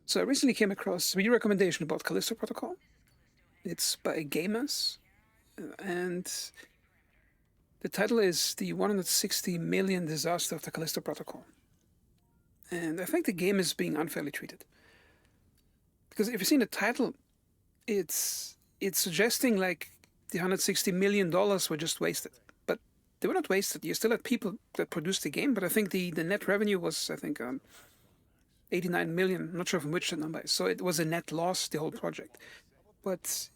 So I recently came across a video recommendation about Callisto Protocol. It's by Gamers, and the title is The 160 Million Disaster of the Callisto Protocol. And I think the game is being unfairly treated. Because if you've seen the title, it's suggesting like the $160 million were just wasted. But they were not wasted. You still had people that produced the game, but I think the net revenue was, 89 million. I'm not sure from which the number is. So it was a net loss, the whole project. But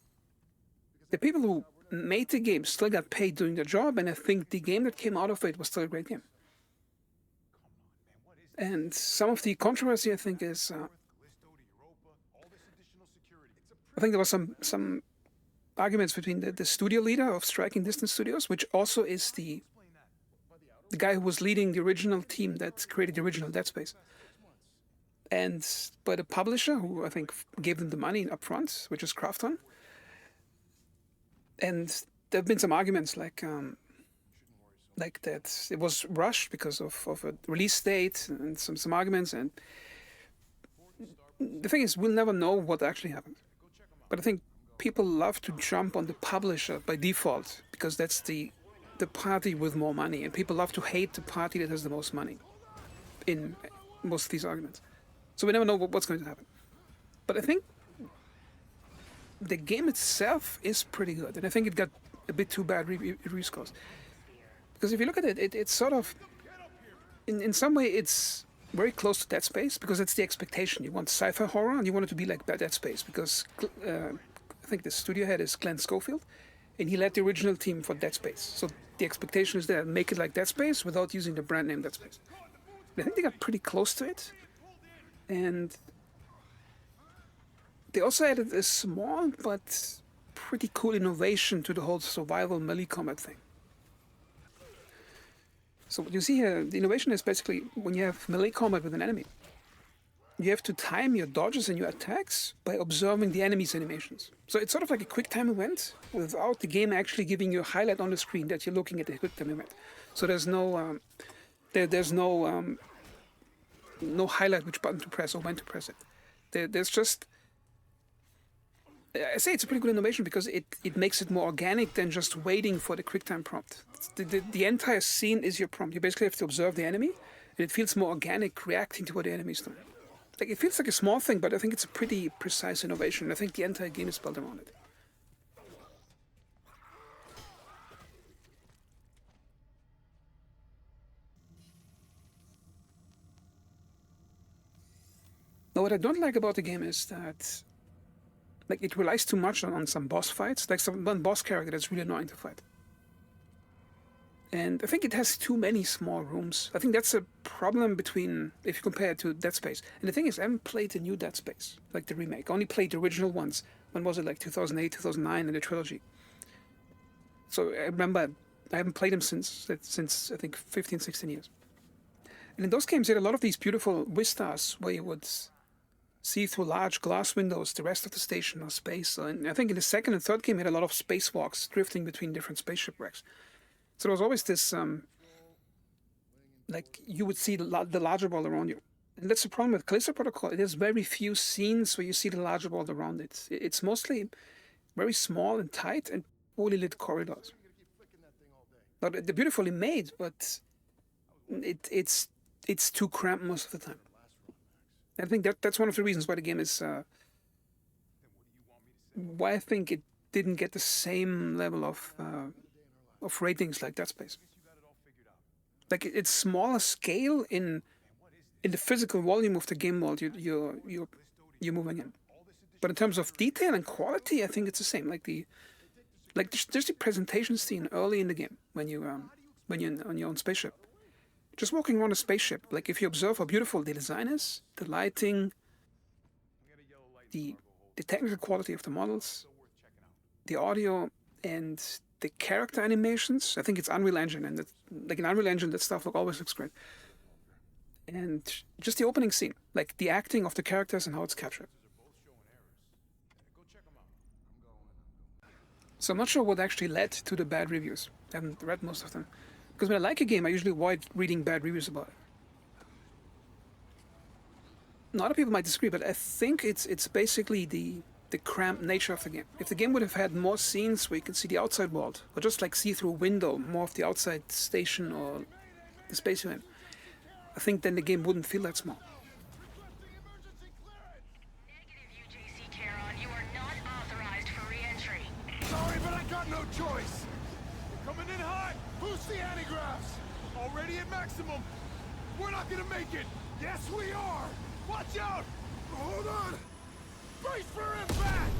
the people who made the game still got paid doing their job, and I think the game that came out of it was still a great game. And some of the controversy, I think, is I think there was some arguments between the studio leader of Striking Distance Studios, which also is the guy who was leading the original team that created the original Dead Space, and by the publisher who I think gave them the money upfront, which is Krafton. And there have been some arguments like that it was rushed because of a release date and some arguments. And the thing is, we'll never know what actually happened. But I think people love to jump on the publisher by default because that's the party with more money, and people love to hate the party that has the most money in most of these arguments. So we never know what's going to happen. But I think the game itself is pretty good, and I think it got a bit too bad review scores. Because if you look at it, it's sort of, in some way, it's very close to Dead Space because it's the expectation. You want sci-fi horror, and you want it to be like Dead Space because I think the studio head is Glenn Schofield, and he led the original team for Dead Space. So the expectation is there, make it like Dead Space without using the brand name Dead Space. I think they got pretty close to it, and they also added a small but pretty cool innovation to the whole survival melee combat thing. So what you see here, the innovation is basically when you have melee combat with an enemy, you have to time your dodges and your attacks by observing the enemy's animations. So it's sort of like a quick time event without the game actually giving you a highlight on the screen that you're looking at the quick time event. So there's no highlight which button to press or when to press it. There's just, I say it's a pretty good innovation because it makes it more organic than just waiting for the QuickTime prompt. The entire scene is your prompt. You basically have to observe the enemy, and it feels more organic reacting to what the enemy is doing. Like, it feels like a small thing, but I think it's a pretty precise innovation. I think the entire game is built around it. Now, what I don't like about the game is that like it relies too much on some boss fights, like one boss character that's really annoying to fight. And I think it has too many small rooms. I think that's a problem between, if you compare it to Dead Space. And the thing is, I haven't played the new Dead Space, like the remake. I only played the original ones. When was it, like 2008, 2009, in the trilogy? So I remember I haven't played them since I think 15, 16 years. And in those games, you had a lot of these beautiful vistas where you would see through large glass windows the rest of the station or space. And I think in the second and third game, you had a lot of spacewalks drifting between different spaceship wrecks. So there was always this, like you would see the larger world around you. And that's the problem with Callisto Protocol. It has very few scenes where you see the larger world around it. It's mostly very small and tight and poorly lit corridors. Now, they're beautifully made, but it's too cramped most of the time. I think that's one of the reasons why the game is, why I think it didn't get the same level of ratings like Dead Space. Like it's smaller scale in the physical volume of the game world you're moving in, but in terms of detail and quality, I think it's the same. Like there's the presentation scene early in the game when you're on your own spaceship. Just walking around a spaceship, like if you observe how beautiful the design is, the lighting, the technical quality of the models, the audio, and the character animations. I think it's Unreal Engine, and like in Unreal Engine, that stuff always looks great. And just the opening scene, like the acting of the characters and how it's captured. So I'm not sure what actually led to the bad reviews. I haven't read most of them. Because when I like a game, I usually avoid reading bad reviews about it. a lot of people might disagree, but I think it's basically the cramped nature of the game. If the game would have had more scenes where you can see the outside world, or just like see through a window, more of the outside station or the space you're in, I think then the game wouldn't feel that small. Negative, UJC Charon. You are not authorized for re-entry. Sorry, but I got no choice. We're coming in hot. Boost the anti-gravs. Already at maximum. We're not gonna make it. Yes, we are. Watch out. Hold on. Brace for impact.